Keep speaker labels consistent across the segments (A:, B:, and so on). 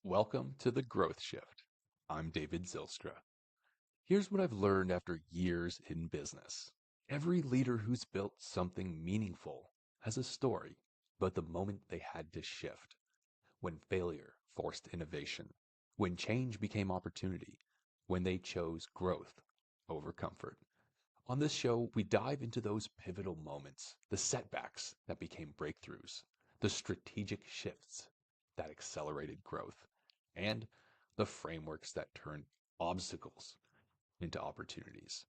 A: Welcome to the Growth Shift. I'm David Zilstra. Here's what I've learned after years in business. Every leader who's built something meaningful has a story about the moment they had to shift, when failure forced innovation, when change became opportunity, when they chose growth over comfort. On this show, we dive into those pivotal moments, the setbacks that became breakthroughs, the strategic shifts that accelerated growth, and the frameworks that turn obstacles into opportunities.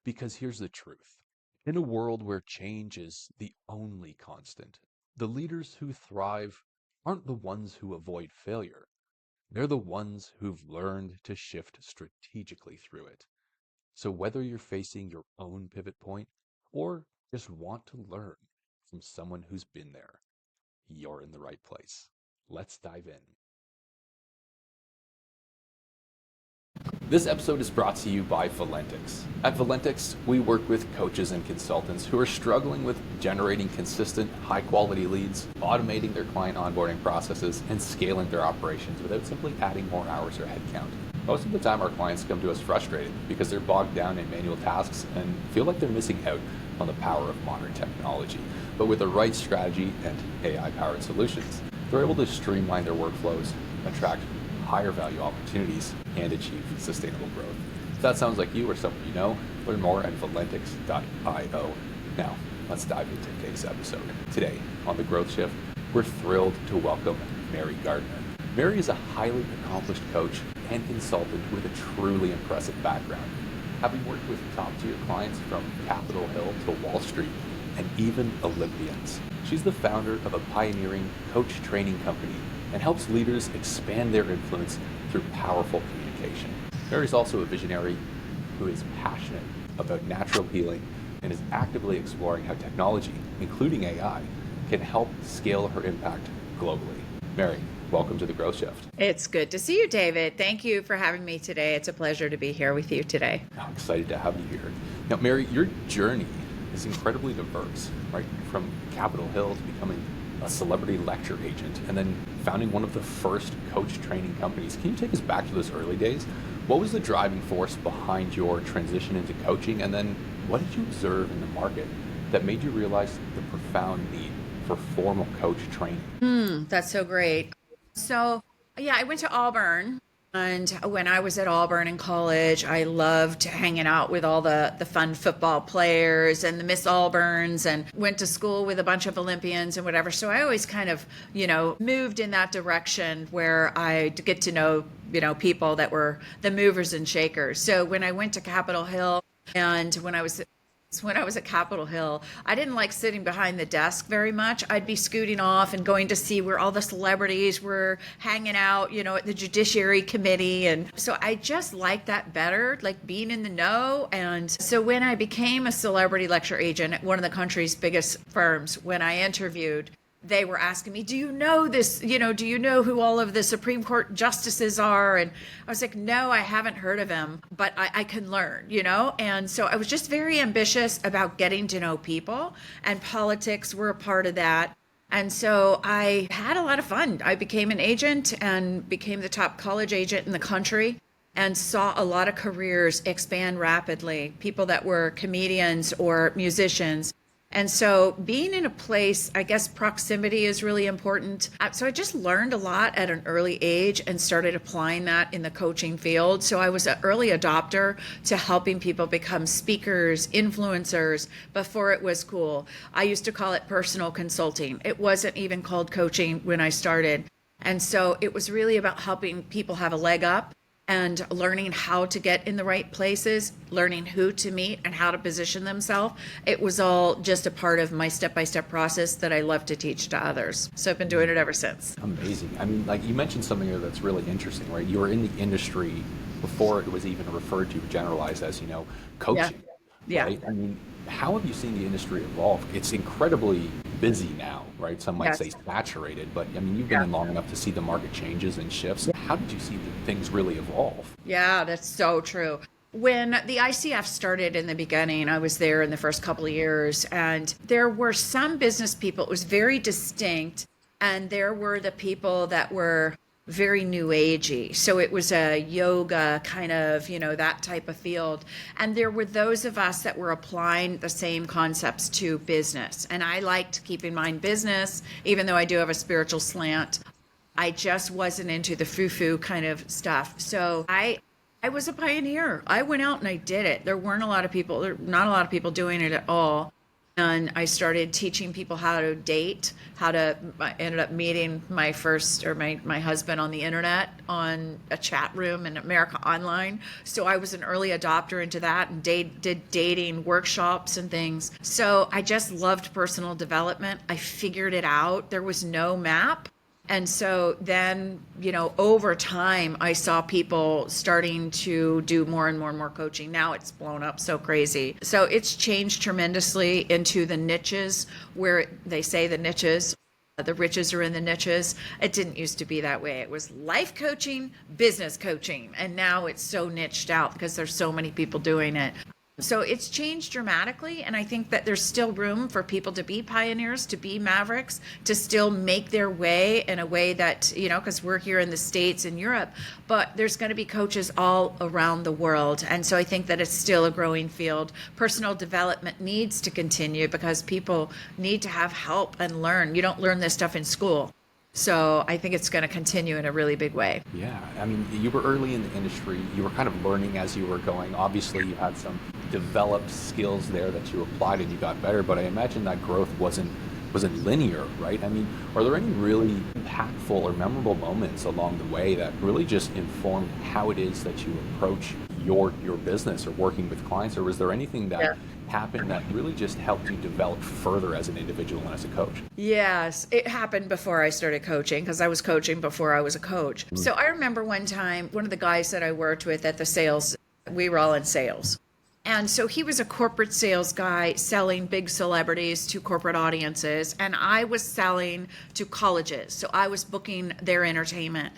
A: Because here's the truth. In a world where change is the only constant, the leaders who thrive aren't the ones who avoid failure. They're the ones who've learned to shift strategically through it. So whether you're facing your own pivot point or just want to learn from someone who's been there, you're in the right place. Let's dive in. This episode is brought to you by Valentix. At Valentix, we work with coaches and consultants who are struggling with generating consistent, high-quality leads, automating their client onboarding processes, and scaling their operations without simply adding more hours or headcount. Most of the time, our clients come to us frustrated because they're bogged down in manual tasks and feel like they're missing out on the power of modern technology. But with the right strategy and AI-powered solutions, they're able to streamline their workflows, attract higher value opportunities, and achieve sustainable growth. If that sounds like you or someone you know, learn more at valentix.io. Now, let's dive into today's episode. Today, on The Growth Shift, we're thrilled to welcome Mary Gardner. Mary is a highly accomplished coach and consultant with a truly impressive background, having worked with top-tier clients from Capitol Hill to Wall Street and even Olympians. She's the founder of a pioneering coach training company and helps leaders expand their influence through powerful communication. Mary's also a visionary who is passionate about natural healing and is actively exploring how technology, including AI, can help scale her impact globally. Mary, welcome to The Growth Shift.
B: It's good to see you, David. Thank you for having me today. It's a pleasure to be here with you today.
A: I'm excited to have you here. Now, Mary, your journey is incredibly diverse, right? From Capitol Hill to becoming a celebrity lecture agent and then founding one of the first coach training companies. Can you take us back to those early days? What was the driving force behind your transition into coaching? And then what did you observe in the market that made you realize the profound need for formal coach training?
B: That's so great. So, yeah, I went to Auburn. And when I was at Auburn in college, I loved hanging out with all the fun football players and the Miss Auburns, and went to school with a bunch of Olympians and whatever. So I always kind of, moved in that direction where I get to know, people that were the movers and shakers. So when I went to Capitol Hill and when I was at Capitol Hill, I didn't like sitting behind the desk very much. I'd be scooting off and going to see where all the celebrities were hanging out, at the Judiciary Committee. And so I just liked that better, like being in the know. And so when I became a celebrity lecture agent at one of the country's biggest firms, when I interviewed, they were asking me, do you know this? Do you know who all of the Supreme Court justices are? And I was like, no, I haven't heard of him, but I can learn, And so I was just very ambitious about getting to know people, and politics were a part of that. And so I had a lot of fun. I became an agent and became the top college agent in the country, and saw a lot of careers expand rapidly, people that were comedians or musicians. And so being in a place, I guess proximity is really important. So I just learned a lot at an early age and started applying that in the coaching field. So I was an early adopter to helping people become speakers, influencers, before it was cool. I used to call it personal consulting. It wasn't even called coaching when I started. And so it was really about helping people have a leg up and learning how to get in the right places, learning who to meet and how to position themselves. It was all just a part of my step-by-step process that I love to teach to others. So I've been doing it ever since.
A: Amazing. I mean, like you mentioned something there that's really interesting, right? You were in the industry before it was even referred to, generalized as, coaching.
B: Yeah.
A: Right? I mean, how have you seen the industry evolve? It's incredibly busy now, right? Some might say saturated, but I mean, you've been in long enough to see the market changes and shifts. How did you see things really evolve?
B: Yeah, that's so true. When the ICF started in the beginning, I was there in the first couple of years, and there were some business people. It was very distinct. And there were the people that were very new agey. So it was a yoga kind of, that type of field. And there were those of us that were applying the same concepts to business. And I liked keep in mind business, even though I do have a spiritual slant. I just wasn't into the foo-foo kind of stuff. So I was a pioneer. I went out and I did it. There weren't a lot of people, not a lot of people doing it at all. And I started teaching people how to date, I ended up meeting my first, or my husband on the internet, on a chat room in America Online. So I was an early adopter into that and did dating workshops and things. So I just loved personal development. I figured it out. There was no map. And so then, over time, I saw people starting to do more and more and more coaching. Now it's blown up so crazy. So it's changed tremendously into the niches where they say the riches are in the niches. It didn't used to be that way. It was life coaching, business coaching. And now it's so niched out because there's so many people doing it. So it's changed dramatically, and I think that there's still room for people to be pioneers, to be mavericks, to still make their way in a way that, because we're here in the States and Europe, but there's going to be coaches all around the world. And so I think that it's still a growing field. Personal development needs to continue because people need to have help and learn. You don't learn this stuff in school. So I think it's going to continue in a really big way.
A: Yeah, I mean, you were early in the industry. You were kind of learning as you were going. Obviously, you had some developed skills there that you applied and you got better, but I imagine that growth wasn't linear, right? I mean, are there any really impactful or memorable moments along the way that really just informed how it is that you approach your business or working with clients? Or was there anything that happened that really just helped you develop further as an individual and as a coach?
B: Yes, it happened before I started coaching because I was coaching before I was a coach. So I remember one time, one of the guys that I worked with at the sales, we were all in sales. And so he was a corporate sales guy selling big celebrities to corporate audiences. And I was selling to colleges. So I was booking their entertainment.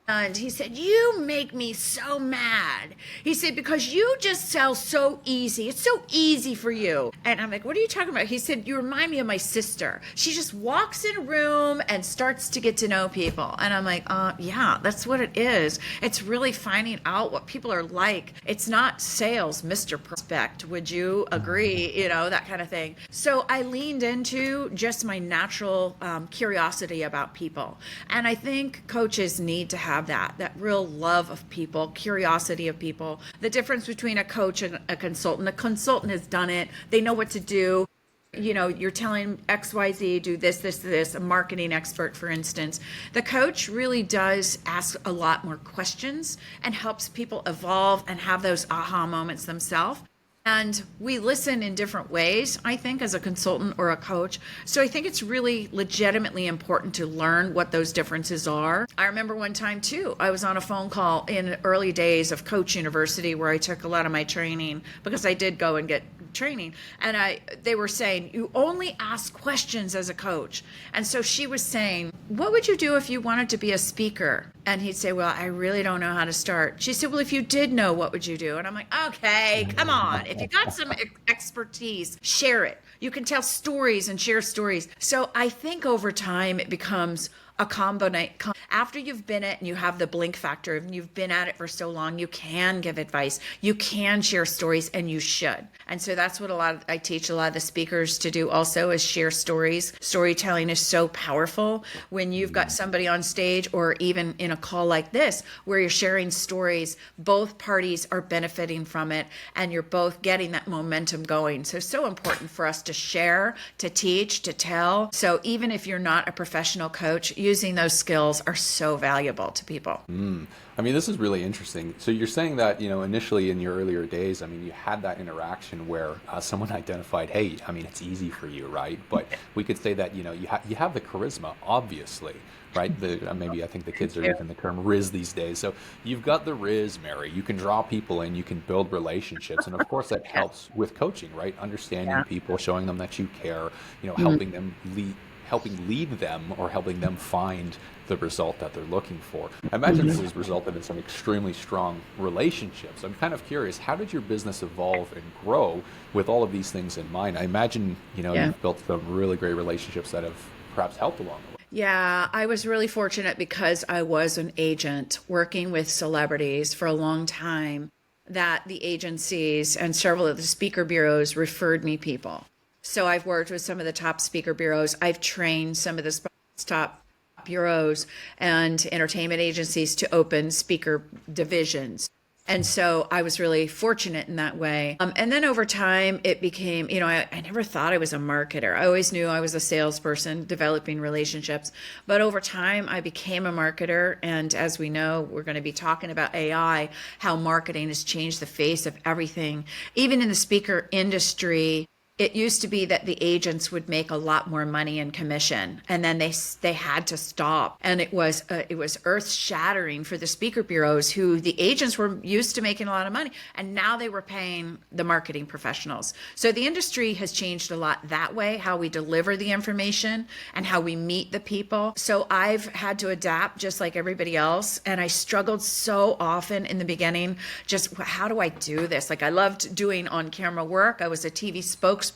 B: And he said, "You make me so mad." He said, "Because you just sell so easy. It's so easy for you." And I'm like, "What are you talking about?" He said, "You remind me of my sister. She just walks in a room and starts to get to know people." And I'm like, yeah, that's what it is. It's really finding out what people are like. It's not sales, Mr. Prospect. Would you agree? That kind of thing. So I leaned into just my natural curiosity about people. And I think coaches need to have that real love of people, curiosity of people. The difference between a coach and a consultant has done it. They know what to do. You're telling XYZ, do this, a marketing expert, for instance. The coach really does ask a lot more questions and helps people evolve and have those aha moments themselves. And we listen in different ways, I think, as a consultant or a coach. So I think it's really legitimately important to learn what those differences are. I remember one time, too, I was on a phone call in early days of Coach University where I took a lot of my training because I did go and get training. And they were saying, you only ask questions as a coach. And so she was saying, what would you do if you wanted to be a speaker? And he'd say, well, I really don't know how to start. She said, well, if you did know, what would you do? And I'm like, okay, come on. If you got some expertise, share it. You can tell stories and share stories. So I think over time it becomes a combination. After you've been it and you have the blink factor and you've been at it for so long, you can give advice, you can share stories, and you should. And so that's what I teach a lot of the speakers to do also, is share stories. Storytelling is so powerful when you've got somebody on stage or even in a call like this where you're sharing stories. Both parties are benefiting from it and you're both getting that momentum going. So important for us to share, to teach, to tell. So even if you're not a professional coach, using those skills are so valuable to people.
A: I mean, this is really interesting. So you're saying that, initially in your earlier days, I mean, you had that interaction where someone identified, hey, I mean, it's easy for you, right? But we could say that, you have the charisma, obviously, right? Maybe I think the kids are using the term Riz these days. So you've got the Riz, Mary. You can draw people in, you can build relationships. And of course, that helps with coaching, right? Understanding people, showing them that you care, helping them lead them or helping them find the result that they're looking for. I imagine this has resulted in some extremely strong relationships. I'm kind of curious, how did your business evolve and grow with all of these things in mind? I imagine, you've built some really great relationships that have perhaps helped along the way.
B: Yeah, I was really fortunate because I was an agent working with celebrities for a long time, that the agencies and several of the speaker bureaus referred me people. So I've worked with some of the top speaker bureaus. I've trained some of the top bureaus and entertainment agencies to open speaker divisions. And so I was really fortunate in that way. And then over time, it became, I never thought I was a marketer. I always knew I was a salesperson developing relationships. But over time, I became a marketer. And as we know, we're going to be talking about AI, how marketing has changed the face of everything. Even in the speaker industry, it used to be that the agents would make a lot more money in commission, and then they had to stop, and it was earth shattering for the speaker bureaus, who the agents were used to making a lot of money, and now they were paying the marketing professionals. So the industry has changed a lot that way, how we deliver the information and how we meet the people. So I've had to adapt just like everybody else, and I struggled so often in the beginning, just how do I do this? Like, I loved doing on camera work. I was a TV spokesperson.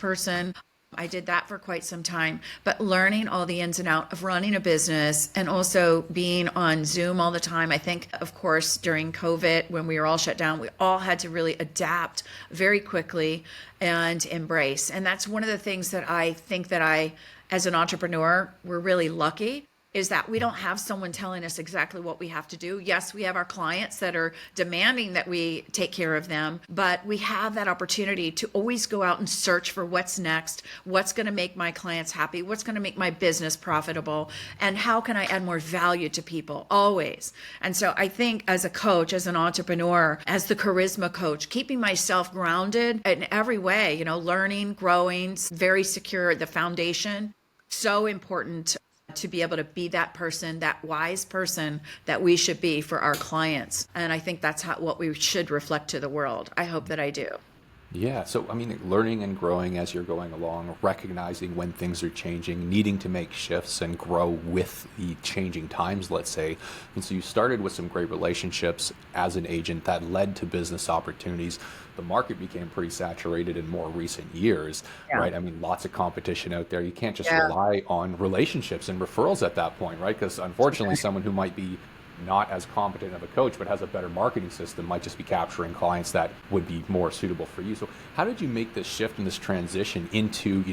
B: I did that for quite some time, but learning all the ins and outs of running a business and also being on Zoom all the time. I think, of course, during COVID, when we were all shut down, we all had to really adapt very quickly and embrace. And that's one of the things that I think that as an entrepreneur, we're really lucky, is that we don't have someone telling us exactly what we have to do. Yes, we have our clients that are demanding that we take care of them, but we have that opportunity to always go out and search for what's next, what's going to make my clients happy, what's going to make my business profitable, and how can I add more value to people, always. And so I think as a coach, as an entrepreneur, as the charisma coach, keeping myself grounded in every way, learning, growing, very secure, the foundation, so important to be able to be that person, that wise person that we should be for our clients. And I think that's what we should reflect to the world. I hope that I do.
A: Yeah, so learning and growing as you're going along, recognizing when things are changing, needing to make shifts and grow with the changing times, let's say. And so you started with some great relationships as an agent that led to business opportunities. The market became pretty saturated in more recent years,
B: Yeah.
A: right? Lots of competition out there. You can't just
B: Yeah.
A: rely on relationships and referrals at that point, right? Because unfortunately, someone who might be not as competent of a coach but has a better marketing system might just be capturing clients that would be more suitable for you. So how did you make this shift and this transition into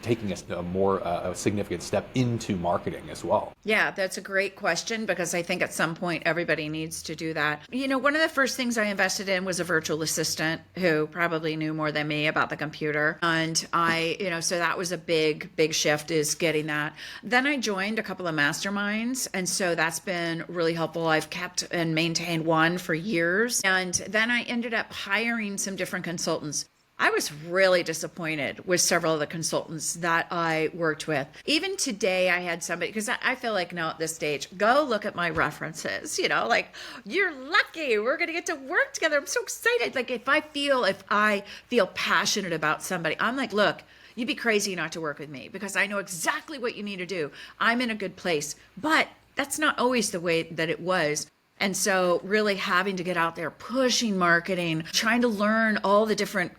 A: taking a more significant step into marketing as well?
B: Yeah, that's a great question, because I think at some point everybody needs to do that. One of the first things I invested in was a virtual assistant who probably knew more than me about the computer. And so that was a big shift, is getting that. Then I joined a couple of masterminds. And so that's been really helpful. I've kept and maintained one for years. And then I ended up hiring some different consultants. I was really disappointed with several of the consultants that I worked with. Even today, I had somebody, because I feel like now at this stage, go look at my references, like, you're lucky, we're going to get to work together. I'm so excited. Like, if I feel passionate about somebody, I'm like, look, you'd be crazy not to work with me, because I know exactly what you need to do. I'm in a good place, but that's not always the way that it was. And so really having to get out there, pushing marketing, trying to learn all the different,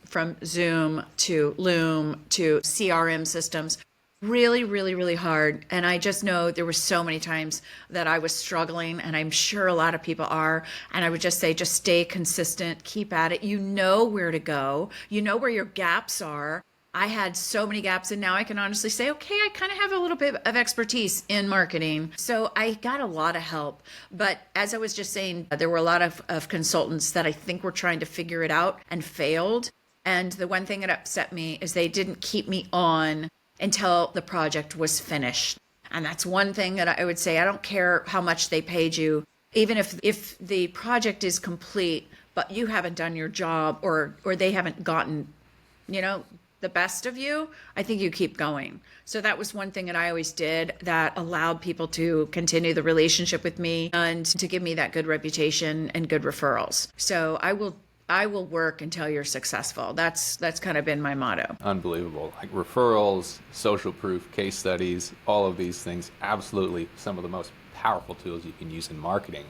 B: from Zoom to Loom to CRM systems, really, really, really hard. And I just know there were so many times that I was struggling, and I'm sure a lot of people are. And I would just say, just stay consistent, keep at it. You know where to go. You know where your gaps are. I had so many gaps, and now I can honestly say, okay, I kind of have a little bit of expertise in marketing. So I got a lot of help. But as I was just saying, there were a lot of consultants that I think were trying to figure it out and failed. And the one thing that upset me is they didn't keep me on until the project was finished. And that's one thing that I would say. I don't care how much they paid you, even if the project is complete, but you haven't done your job, or they haven't gotten, the best of you, I think you keep going. So that was one thing that I always did that allowed people to continue the relationship with me and to give me that good reputation and good referrals. So I will work until you're successful. That's kind of been my motto.
A: Unbelievable. Like referrals, social proof, case studies, all of these things, absolutely some of the most powerful tools you can use in marketing.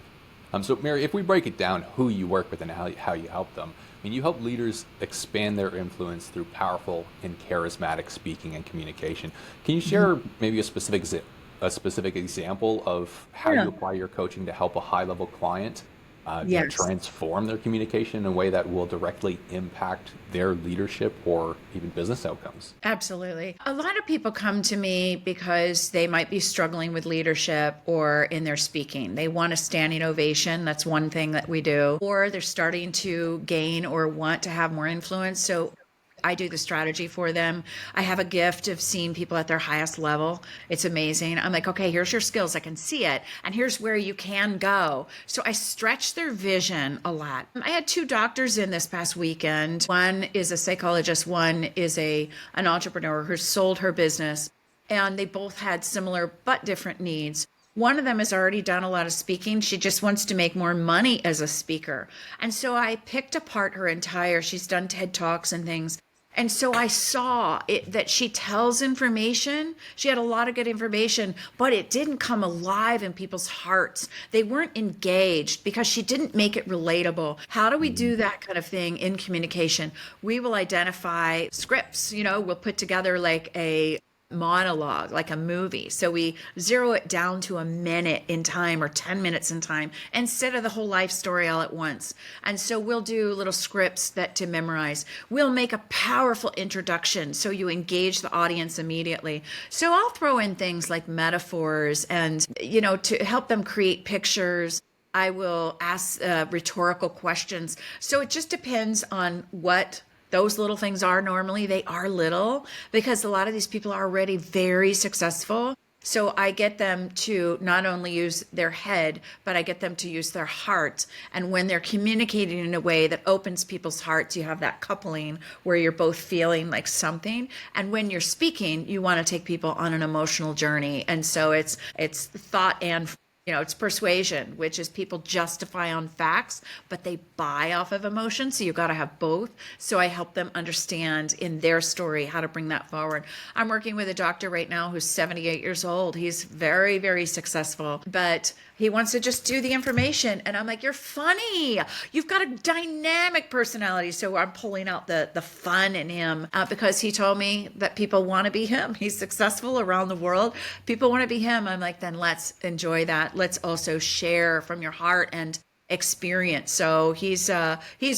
A: So Mary, if we break it down, who you work with and how you help them, I mean, you help leaders expand their influence through powerful and charismatic speaking and communication. Can you share maybe a specific example of how
B: Yeah.
A: you apply your coaching to help a high-level client,
B: Yes.
A: transform their communication in a way that will directly impact their leadership or even business outcomes?
B: Absolutely. A lot of people come to me because they might be struggling with leadership or in their speaking. They want a standing ovation. That's one thing that we do. Or they're starting to gain or want to have more influence. So I do the strategy for them. I have a gift of seeing people at their highest level. It's amazing. I'm like, okay, here's your skills. I can see it. And here's where you can go. So I stretch their vision a lot. I had two doctors in this past weekend. One is a psychologist, one is an entrepreneur who sold her business. And they both had similar but different needs. One of them has already done a lot of speaking. She just wants to make more money as a speaker. And so I picked apart her entire, she's done TED Talks and things. And so I saw it that she tells information. She had a lot of good information, but it didn't come alive in people's hearts. They weren't engaged because she didn't make it relatable. How do we do that kind of thing in communication? We will identify scripts, we'll put together like a monologue, like a movie. So we zero it down to a minute in time or 10 minutes in time instead of the whole life story all at once. And so we'll do little scripts that to memorize. We'll make a powerful introduction so you engage the audience immediately. So I'll throw in things like metaphors and, to help them create pictures. I will ask rhetorical questions. So it just depends on what those little things are. Normally they are little because a lot of these people are already very successful. So I get them to not only use their head, but I get them to use their heart. And when they're communicating in a way that opens people's hearts, you have that coupling where you're both feeling like something. And when you're speaking, you want to take people on an emotional journey. And so it's thought and it's persuasion, which is people justify on facts, but they buy off of emotion. So you got to have both. So I help them understand in their story how to bring that forward. I'm working with a doctor right now who's 78 years old. He's very, very successful, but he wants to just do the information. And I'm like, you're funny. You've got a dynamic personality. So I'm pulling out the fun in him because he told me that people want to be him. He's successful around the world. People want to be him. I'm like, then let's enjoy that. Let's also share from your heart and experience. So he's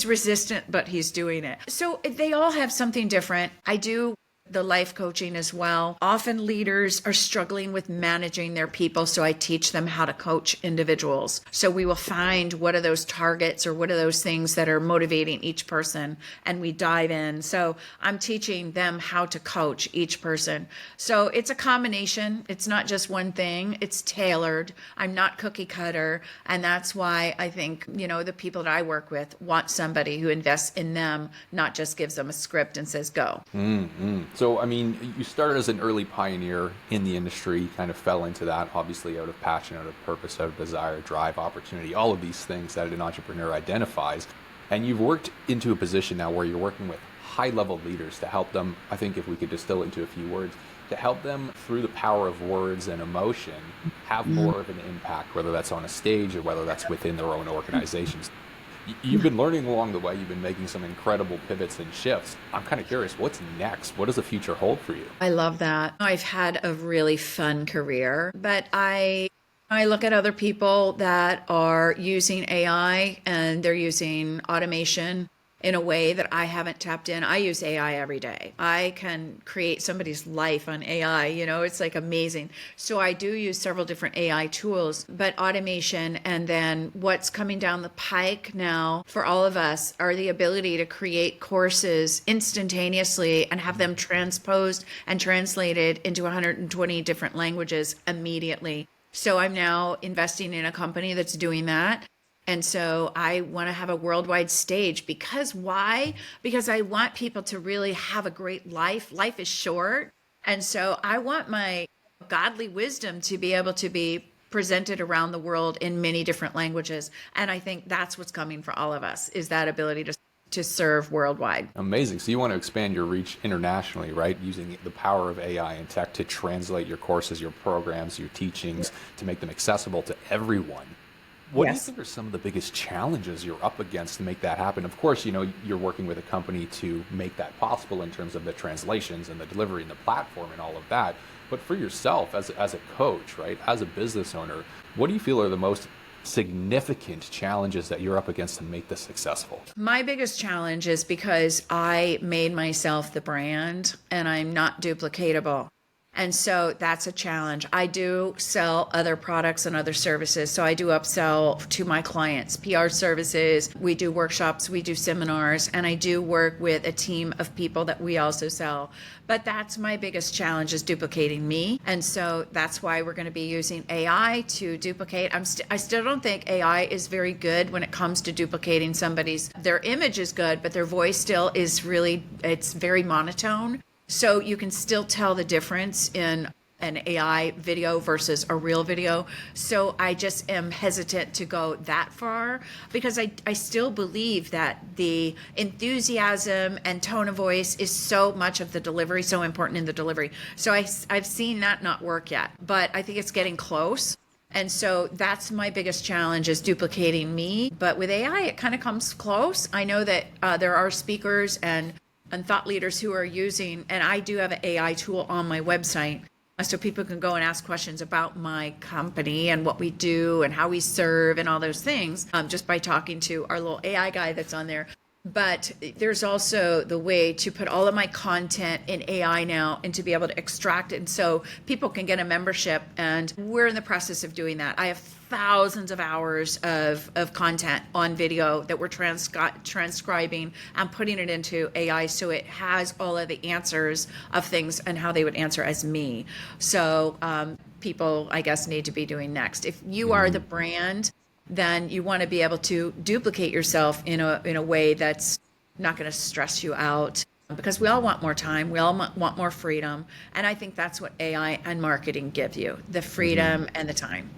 B: resistant, but he's doing it. So they all have something different. I do the life coaching as well. Often leaders are struggling with managing their people, so I teach them how to coach individuals. So we will find what are those targets or what are those things that are motivating each person, and we dive in. So I'm teaching them how to coach each person. So it's a combination. It's not just one thing. It's tailored. I'm not cookie cutter, and that's why I think, the people that I work with want somebody who invests in them, not just gives them a script and says, go.
A: So, I mean, you started as an early pioneer in the industry, you kind of fell into that, obviously out of passion, out of purpose, out of desire, drive, opportunity, all of these things that an entrepreneur identifies. And you've worked into a position now where you're working with high-level leaders to help them, I think if we could distill it into a few words, to help them through the power of words and emotion have more of an impact, whether that's on a stage or whether that's within their own organizations. You've been learning along the way. You've been making some incredible pivots and shifts. I'm kind of curious, what's next? What does the future hold for you?
B: I love that. I've had a really fun career, but I look at other people that are using AI and they're using automation in a way that I haven't tapped in. I use AI every day. I can create somebody's life on AI, it's like amazing. So I do use several different AI tools, but automation and then what's coming down the pike now for all of us are the ability to create courses instantaneously and have them transposed and translated into 120 different languages immediately. So I'm now investing in a company that's doing that. And so I want to have a worldwide stage because why? Because I want people to really have a great life. Life is short. And so I want my godly wisdom to be able to be presented around the world in many different languages. And I think that's what's coming for all of us is that ability to serve worldwide.
A: Amazing. So you want to expand your reach internationally, right? Using the power of AI and tech to translate your courses, your programs, your teachings, to make them accessible to everyone. What do you
B: Yes.
A: think are some of the biggest challenges you're up against to make that happen? Of course, you're working with a company to make that possible in terms of the translations and the delivery and the platform and all of that. But for yourself as a coach, right, as a business owner, what do you feel are the most significant challenges that you're up against to make this successful?
B: My biggest challenge is because I made myself the brand and I'm not duplicatable. And so that's a challenge. I do sell other products and other services. So I do upsell to my clients, PR services. We do workshops, we do seminars, and I do work with a team of people that we also sell. But that's my biggest challenge is duplicating me. And so that's why we're going to be using AI to duplicate. I still don't think AI is very good when it comes to duplicating their image is good, but their voice still is it's very monotone. So you can still tell the difference in an AI video versus a real video. So I just am hesitant to go that far because I still believe that the enthusiasm and tone of voice is so much of the delivery, so important in the delivery. So I've seen that not work yet, but I think it's getting close. And so that's my biggest challenge is duplicating me. But with AI, it kind of comes close. I know that there are speakers and thought leaders who are using, and I do have an AI tool on my website. So people can go and ask questions about my company and what we do and how we serve and all those things just by talking to our little AI guy that's on there. But there's also the way to put all of my content in AI now and to be able to extract it. And so people can get a membership, and we're in the process of doing that. I have thousands of hours of content on video that we're transcribing and putting it into AI so it has all of the answers of things and how they would answer as me. So people, I guess, need to be doing next. If you are the brand, then you want to be able to duplicate yourself in a way that's not going to stress you out, because we all want more time, we all want more freedom, and I think that's what AI and marketing give you, the freedom and the time.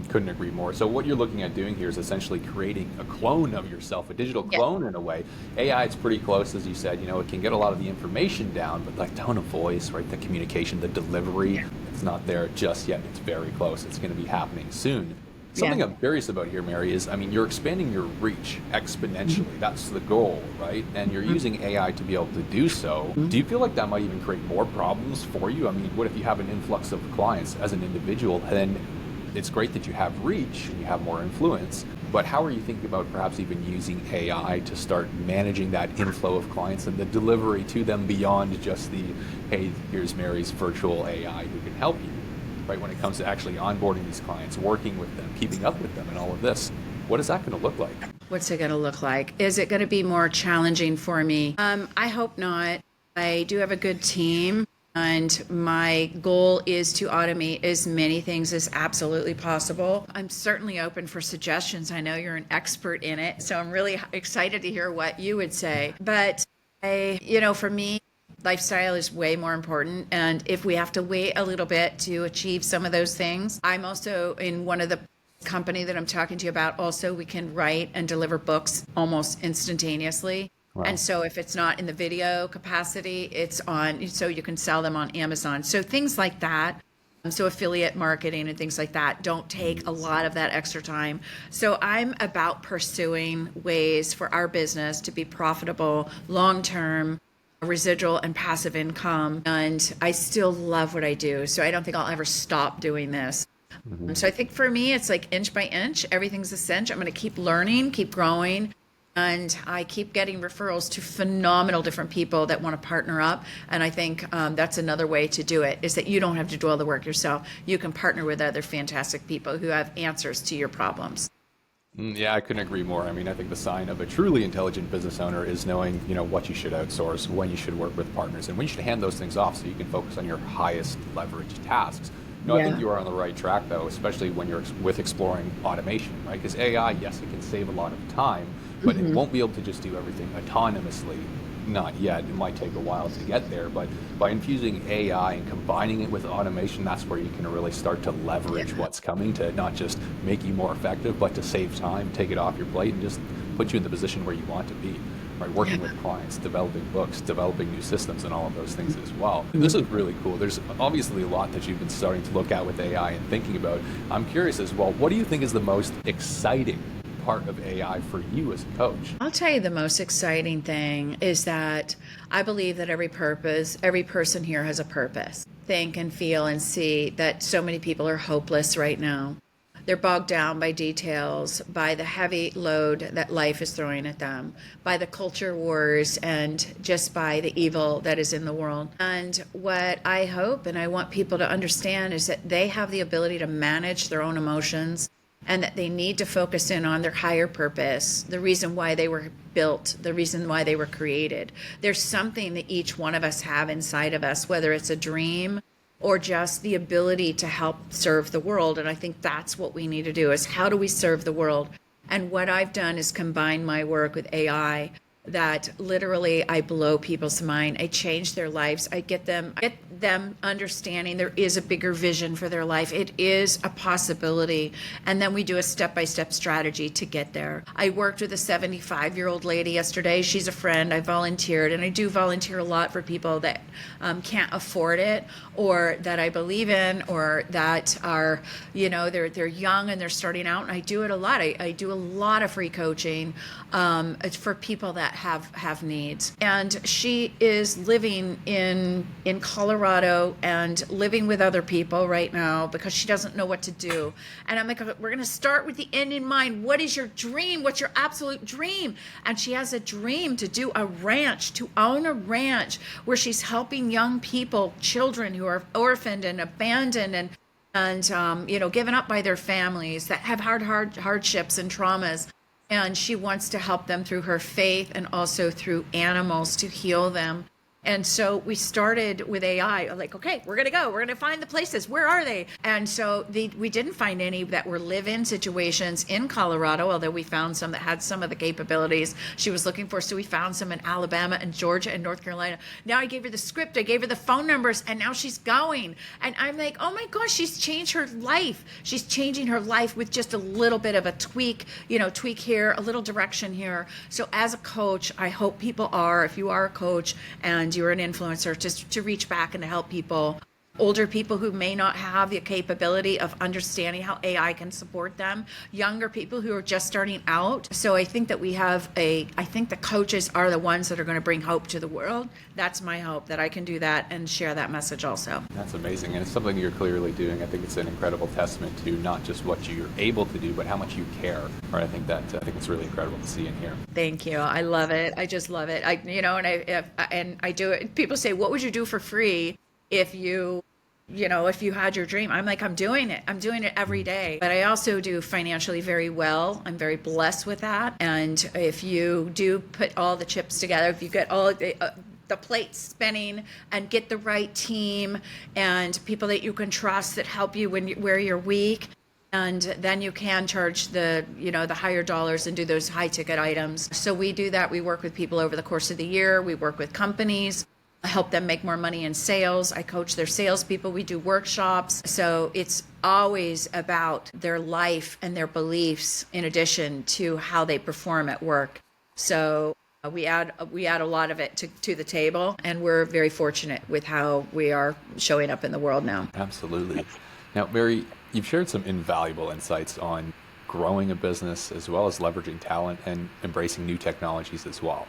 A: Couldn't agree more. So what you're looking at doing here is essentially creating a clone of yourself, a digital clone in a way. AI, it's pretty close, as you said. It can get a lot of the information down, but like tone of voice, right, the communication, the delivery, it's not there just yet. It's very close. It's going to be happening soon. Something I'm curious about here, Mary, is, you're expanding your reach exponentially. That's the goal, right? And you're using AI to be able to do so. Do you feel like that might even create more problems for you? What if you have an influx of clients as an individual? Then it's great that you have reach and you have more influence, but how are you thinking about perhaps even using AI to start managing that inflow of clients and the delivery to them beyond just the, hey, here's Mary's virtual AI who can help you? Right, when it comes to actually onboarding these clients, working with them, keeping up with them, and all of this, what is that going to look like?
B: What's it going to look like? Is it going to be more challenging for me? I hope not. I do have a good team, and my goal is to automate as many things as absolutely possible. I'm certainly open for suggestions. I know you're an expert in it, so I'm really excited to hear what you would say. But for me, lifestyle is way more important. And if we have to wait a little bit to achieve some of those things, I'm also in one of the company that I'm talking to you about. Also, we can write and deliver books almost instantaneously. Wow. And so if it's not in the video capacity, it's on, so you can sell them on Amazon. So things like that. So affiliate marketing and things like that don't take a lot of that extra time. So I'm about pursuing ways for our business to be profitable long-term, residual and passive income. And I still love what I do. So I don't think I'll ever stop doing this. So I think for me, it's like inch by inch, everything's a cinch. I'm going to keep learning, keep growing. And I keep getting referrals to phenomenal different people that want to partner up. And I think that's another way to do it, is that you don't have to do all the work yourself. You can partner with other fantastic people who have answers to your problems.
A: Yeah, I couldn't agree more. I think the sign of a truly intelligent business owner is knowing, what you should outsource, when you should work with partners, and when you should hand those things off so you can focus on your highest leverage tasks. I think you are on the right track, though, especially when you're with exploring automation, right? Because AI, yes, it can save a lot of time, but it won't be able to just do everything autonomously. Not yet. It might take a while to get there, but by infusing AI and combining it with automation, that's where you can really start to leverage what's coming to not just make you more effective, but to save time, take it off your plate, and just put you in the position where you want to be. right? Working with clients, developing books, developing new systems, and all of those things as well. And this is really cool. There's obviously a lot that you've been starting to look at with AI and thinking about. I'm curious as well, what do you think is the most exciting part of AI for you as a coach?
B: I'll tell you the most exciting thing is that I believe that every person here has a purpose. Think and feel and see that so many people are hopeless right now. They're bogged down by details, by the heavy load that life is throwing at them, by the culture wars, and just by the evil that is in the world. And what I hope and I want people to understand is that they have the ability to manage their own emotions, and that they need to focus in on their higher purpose, the reason why they were built, the reason why they were created. There's something that each one of us have inside of us, whether it's a dream or just the ability to help serve the world. And I think that's what we need to do, is how do we serve the world? And what I've done is combine my work with AI, that literally I blow people's mind. I change their lives. I get them understanding there is a bigger vision for their life. It is a possibility. And then we do a step-by-step strategy to get there. I worked with a 75-year-old lady yesterday. She's a friend. I volunteered, and I do volunteer a lot for people that can't afford it, or that I believe in, or that are, they're young and they're starting out. And I do it a lot. I do a lot of free coaching for people that have needs. And she is living in Colorado and living with other people right now because she doesn't know what to do. And I'm like, we're going to start with the end in mind. What is your dream? What's your absolute dream? And she has a dream to do a ranch, to own a ranch where she's helping young people, children who are orphaned and abandoned and given up by their families, that have hardships and traumas. And she wants to help them through her faith and also through animals to heal them. And so we started with AI, like, okay, we're going to go. We're going to find the places. Where are they? And so we didn't find any that were live-in situations in Colorado, although we found some that had some of the capabilities she was looking for. So we found some in Alabama and Georgia and North Carolina. Now I gave her the script. I gave her the phone numbers, and now she's going. And I'm like, oh my gosh, she's changed her life. She's changing her life with just a little bit of a tweak here, a little direction here. So as a coach, I hope people are, if you are a coach and you're an influencer, just to reach back and to help people, older people who may not have the capability of understanding how AI can support them, younger people who are just starting out. So I think that I think the coaches are the ones that are going to bring hope to the world. That's my hope, that I can do that and share that message also.
A: That's amazing. And it's something you're clearly doing. I think it's an incredible testament to not just what you're able to do, but how much you care. Right? I think it's really incredible to see and hear.
B: Thank you. I love it. I just love it. And I do it. People say, what would you do for free if you had your dream? I'm like, I'm doing it. I'm doing it every day. But I also do financially very well. I'm very blessed with that. And if you do put all the chips together, if you get all the plates spinning and get the right team and people that you can trust that help you where you're weak, and then you can charge the higher dollars and do those high ticket items. So we do that. We work with people over the course of the year. We work with companies, help them make more money in sales. I coach their salespeople. We do workshops. So it's always about their life and their beliefs in addition to how they perform at work. So we add a lot of it to the table, and we're very fortunate with how we are showing up in the world now.
A: Absolutely. Now, Mary, you've shared some invaluable insights on growing a business as well as leveraging talent and embracing new technologies as well.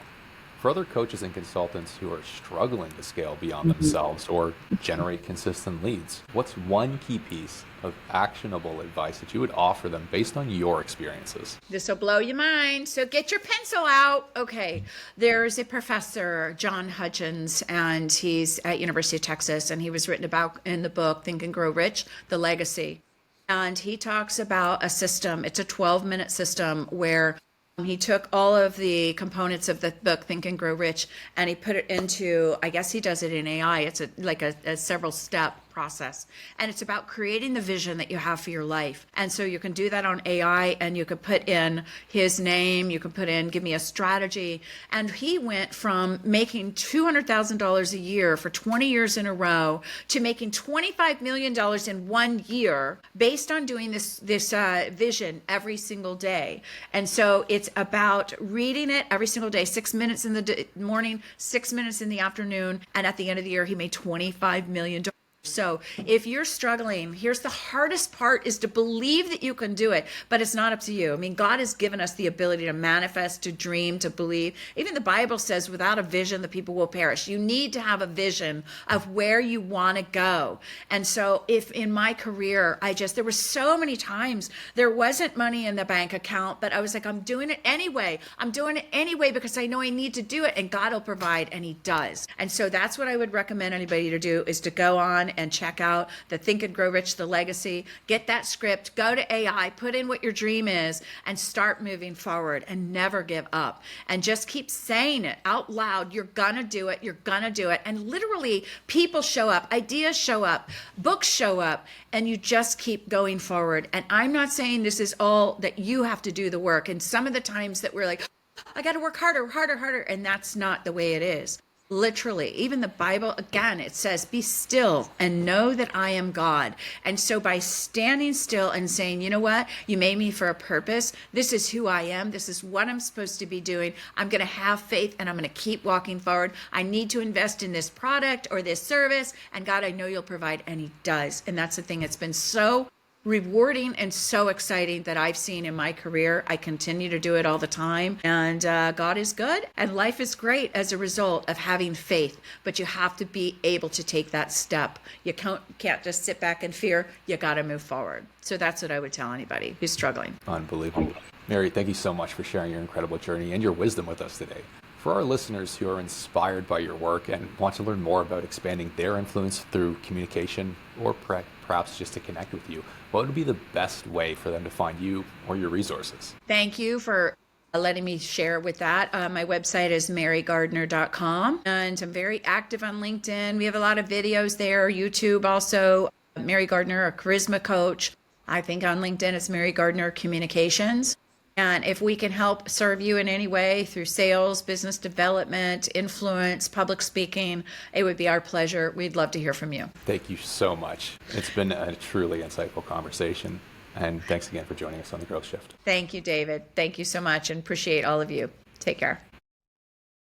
A: For other coaches and consultants who are struggling to scale beyond themselves or generate consistent leads, what's one key piece of actionable advice that you would offer them based on your experiences?
B: This will blow your mind, so get your pencil out. Okay, there's a professor, John Hutchins, and he's at University of Texas, and he was written about in the book, Think and Grow Rich, The Legacy. And he talks about a system. It's a 12-minute system where he took all of the components of the book, Think and Grow Rich, and he put it into, I guess he does it in AI. It's like a several step process. And it's about creating the vision that you have for your life. And so you can do that on AI, and you could put in his name, you can put in, give me a strategy. And he went from making $200,000 a year for 20 years in a row to making $25 million in 1 year based on doing this vision every single day. And so it's about reading it every single day, 6 minutes in the morning, 6 minutes in the afternoon. And at the end of the year, he made $25 million. So if you're struggling, here's the hardest part, is to believe that you can do it, but it's not up to you. I mean, God has given us the ability to manifest, to dream, to believe. Even the Bible says without a vision, the people will perish. You need to have a vision of where you want to go. And so if in my career, there were so many times there wasn't money in the bank account, but I was like, I'm doing it anyway. I'm doing it anyway because I know I need to do it, and God will provide, and he does. And so that's what I would recommend anybody to do, is to go on and check out the Think and Grow Rich, the Legacy, get that script, go to AI, put in what your dream is, and start moving forward, and never give up. And just keep saying it out loud. You're gonna do it. You're gonna do it. And literally, people show up, ideas show up, books show up, and you just keep going forward. And I'm not saying this is all that you have to do the work. And some of the times that we're like, I got to work harder, harder, harder. And that's not the way it is. Literally, even the Bible, again, it says, be still and know that I am God. And so by standing still and saying, you know what, you made me for a purpose. This is who I am. This is what I'm supposed to be doing. I'm going to have faith, and I'm going to keep walking forward. I need to invest in this product or this service. And God, I know you'll provide. And he does. And that's the thing. It's been so rewarding and so exciting that I've seen in my career. I continue to do it all the time, and God is good, and life is great as a result of having faith. But you have to be able to take that step. You can't just sit back and fear. You got to move forward. So that's what I would tell anybody who's struggling.
A: Unbelievable. Mary, thank you so much for sharing your incredible journey and your wisdom with us today. For our listeners who are inspired by your work and want to learn more about expanding their influence through communication, or perhaps just to connect with you, what would be the best way for them to find you or your resources?
B: Thank you for letting me share with that. My website is marygardner.com, and I'm very active on LinkedIn. We have a lot of videos there, YouTube also. Mary Gardner, a charisma coach. I think on LinkedIn it's Mary Gardner Communications. And if we can help serve you in any way through sales, business development, influence, public speaking, it would be our pleasure. We'd love to hear from you.
A: Thank you so much. It's been a truly insightful conversation. And thanks again for joining us on The Growth Shift.
B: Thank you, David. Thank you so much, and appreciate all of you. Take care.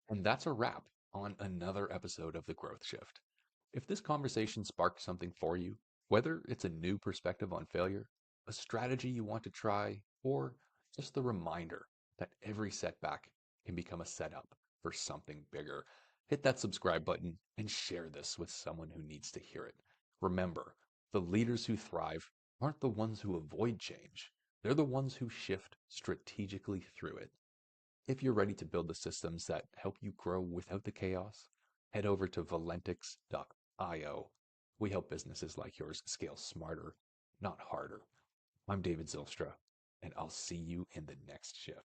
A: And that's a wrap on another episode of The Growth Shift. If this conversation sparked something for you, whether it's a new perspective on failure, a strategy you want to try, or just the reminder that every setback can become a setup for something bigger, hit that subscribe button and share this with someone who needs to hear it. Remember, the leaders who thrive aren't the ones who avoid change. They're the ones who shift strategically through it. If you're ready to build the systems that help you grow without the chaos, head over to valentix.io. We help businesses like yours scale smarter, not harder. I'm David Zylstra, and I'll see you in the next shift.